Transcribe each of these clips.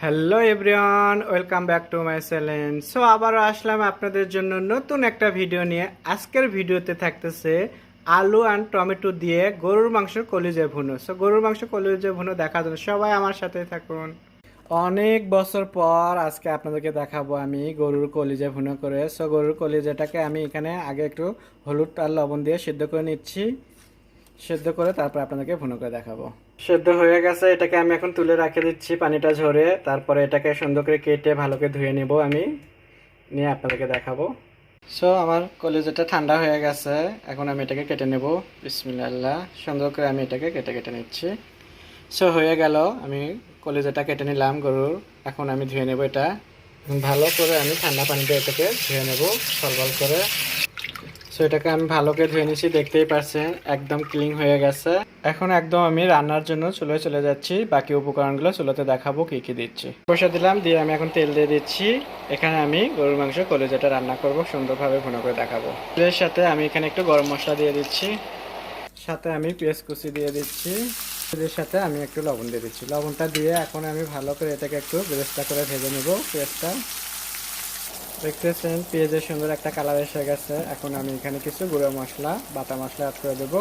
Hello everyone, welcome back to my channel. So আবারও আসলাম আপনাদের জন্য নতুন একটা ভিডিও নিয়ে। আজকের ভিডিওতে থাকতেছে আলু অ্যান্ড টমেটো দিয়ে গরুর মাংস কলিজা ভুনো। সো গরুর মাংস কলিজা ভুনো দেখার জন্য সবাই আমার সাথে থাকুন। অনেক বছর পর আজকে আপনাদেরকে দেখাবো আমি গরুর কলিজা ভুনো করে। সো গরুর কলিজাটাকে আমি এখানে আগে একটু হলুদ আর লবণ দিয়ে সিদ্ধ করে নিচ্ছি। সেদ্ধ করে তারপর আপনাদেরকে ভুনো করে দেখাবো। সেদ্ধ হয়ে গেছে, এটাকে আমি এখন তুলে রেখে দিচ্ছি পানিটা ঝরে। তারপরে এটাকে সুন্দর করে কেটে ভালো করে ধুয়ে নেব, আমি নিয়ে আপনাদেরকে দেখাবো। সো আমার কলিজাটা ঠান্ডা হয়ে গেছে, এখন আমি এটাকে কেটে নেব। বিসমিল্লাহ, সুন্দর করে আমি এটাকে কেটে কেটে নিচ্ছি। সো হয়ে গেল, আমি কলিজাটা কেটে নিলাম গরুর। এখন আমি ধুয়ে নেব এটা ভালো করে, আমি ঠান্ডা পানিতে এটাকে ধুয়ে নেব সলবল করে। সো এটাকে আমি ভালো করে ধুয়ে নিচ্ছি, দেখতেই পাচ্ছেন একদম ক্লিন হয়ে গেছে। এখন একদম আমি রান্নার জন্য চুলোয় চলে যাচ্ছি। বাকি উপকরণগুলো চুলোতে দেখাবো কি কি দিচ্ছি। বসে দিলাম, দিয়ে আমি এখন তেল দিয়ে দিচ্ছি। এখানে আমি গরুর মাংস কলিজাটা রান্না করব, সুন্দরভাবে ভুনো করে দেখাবো। তেলের সাথে আমি এখানে একটু গরম মশলা দিয়ে দিচ্ছি, সাথে আমি পেঁয়াজ কুচি দিয়ে দিচ্ছি, এর সাথে আমি একটু লবণ দিয়ে দিচ্ছি। লবণটা দিয়ে এখন আমি ভালো করে এটাকে একটু বেরেস্তা করে ভেজে নেব। পেঁয়াজটা দেখতেছেন পেঁয়াজের সুন্দর একটা কালার এসে গেছে। এখন আমি এখানে কিছু গুঁড়ো মশলা, বাটা মশলা অ্যাড করে দেবো।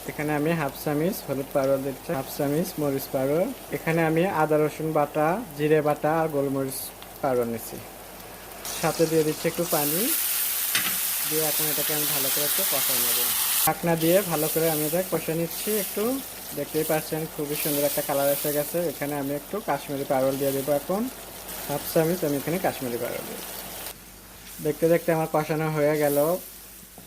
এখানে আমি হাফ চামিচ হলুদ পাউডার দিচ্ছি, হাফ চামিচ মরিচ পাউডার। এখানে আমি আদা রসুন বাটা, জিরে বাটা আর গোলমরিচ পাউডার নিচ্ছি। সাথে দিয়ে দিচ্ছি একটু পানি, দিয়ে এখন এটাকে আমি ভালো করে একটু কষাই নেব। ঢাকনা দিয়ে ভালো করে আমি এটা কষে নিচ্ছি একটু। দেখতেই পাচ্ছেন খুবই সুন্দর একটা কালার এসে গেছে। এখানে আমি একটু কাশ্মীরি পাউডার দিয়ে দেবো। এখন হাফ চামিচ আমি এখানে কাশ্মীরি পাউডার দিই। দেখতে দেখতে আমার কষানো হয়ে গেল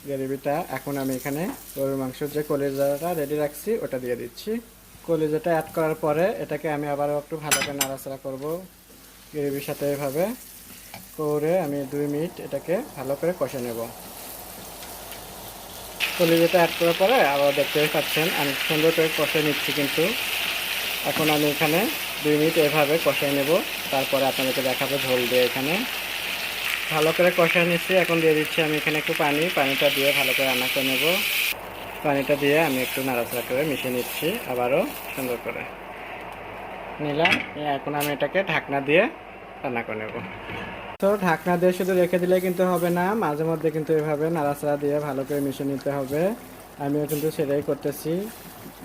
গ্রেভিটা। এখন আমি এখানে গরুর মাংসের যে কলিজাটা রেডি রাখছি ওটা দিয়ে দিচ্ছি। কলিজাটা অ্যাড করার পরে এটাকে আমি আবারও একটু ভালো করে নাড়াচাড়া করবো গ্রেভির সাথে। এভাবে করে আমি 2 মিনিট এটাকে ভালো করে কষে নেব। কলিজাটা অ্যাড করার পরে আবার দেখতেই পাচ্ছেন আমি সুন্দর করে কষে নিচ্ছি। কিন্তু এখন আমি এখানে 2 মিনিট এভাবে কষাই নেব, তারপরে আপনাদেরকে দেখাবো ঝোল দিয়ে। এখানে ভালো করে কষায় নিচ্ছি, এখন দিয়ে দিচ্ছি আমি এখানে একটু পানিটা দিয়ে ভালো করে রান্না করে নেব। পানিটা দিয়ে আমি একটু নাড়াচাড়া করে মিশিয়ে নিচ্ছি, আবারও সুন্দর করে নিলাম। এখন আমি এটাকে ঢাকনা দিয়ে রান্না করে নেব। তো ঢাকনা দিয়ে শুধু রেখে দিলে কিন্তু হবে না, মাঝে মধ্যে কিন্তু এভাবে নাড়াচাড়া দিয়ে ভালো করে মিশিয়ে নিতে হবে। আমিও কিন্তু সেটাই করতেছি।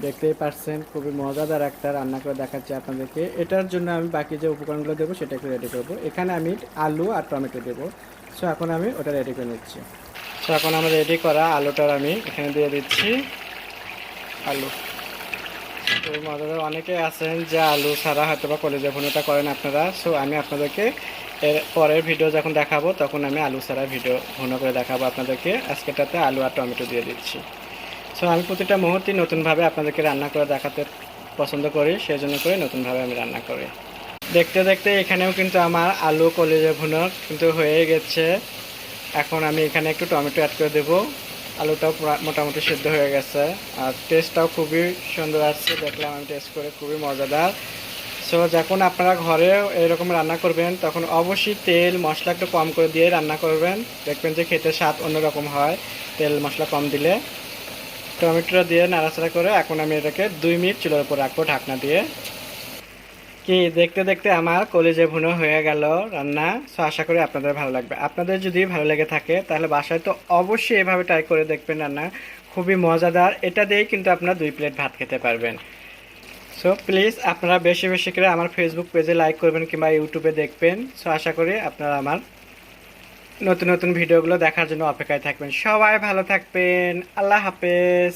দেখতেই পাচ্ছেন খুবই মজাদার একটা রান্না করে দেখাচ্ছি আপনাদেরকে। এটার জন্য আমি বাকি যে উপকরণগুলো দেবো সেটা একটু রেডি করবো। এখানে আমি আলু আর টমেটো দেবো। সো এখন আমি ওটা রেডি করে নিচ্ছি। সো এখন আমার রেডি করা আলুটার আমি এখানে দিয়ে দিচ্ছি। আলু তো মজাদার অনেকে আছেন যে আলু ছাড়া হয়তো বা কলিজা ভুনোটা করেন আপনারা। সো আমি আপনাদেরকে এর পরের ভিডিও যখন দেখাবো তখন আমি আলু ছাড়া ভিডিও ভুনো করে দেখাবো আপনাদেরকে। আজকেটাতে আলু আর টমেটো দিয়ে দিচ্ছি। সো আমি প্রতিটা মুহূর্তে নতুনভাবে আপনাদেরকে রান্না করে দেখাতে পছন্দ করি, সেই জন্য করে নতুনভাবে আমি রান্না করি। দেখতে দেখতে এখানেও কিন্তু আমার আলু কলিজা ভুনো কিন্তু হয়ে গেছে। এখন আমি এখানে একটু টমেটো অ্যাড করে দেবো। আলুটাও মোটামুটি সিদ্ধ হয়ে গেছে, আর টেস্টটাও খুবই সুন্দর আসছে। দেখলাম আমি টেস্ট করে, খুবই মজাদার। সো যখন আপনারা ঘরে এরকম রান্না করবেন তখন অবশ্যই তেল মশলা একটু কম করে দিয়ে রান্না করবেন, দেখবেন যে খেতে স্বাদ অন্যরকম হয় তেল মশলা কম দিলে। টমেটোটা দিয়ে নাড়াচাড়া করে এখন আমি এটাকে 2 মিনিট চুলার উপর রাখবো ঢাকনা দিয়ে। কি দেখতে দেখতে আমার কলিজা ভুনো হয়ে গেল রান্না। সো আশা করি আপনাদের ভালো লাগবে। আপনাদের যদি ভালো লেগে থাকে তাহলে বাসায় তো অবশ্যই এভাবে ট্রাই করে দেখবেন রান্না, খুবই মজাদার। এটা দিয়েই কিন্তু আপনারা 2 প্লেট ভাত খেতে পারবেন। সো প্লিজ আপনারা বেশি বেশি করে আমার ফেসবুক পেজে লাইক করবেন কিংবা ইউটিউবে দেখবেন। সো আশা করি আপনারা আমার নতুন নতুন ভিডিওগুলো দেখার জন্য অপেক্ষায় থাকবেন। সবাই ভালো থাকবেন, আল্লাহ হাফেজ।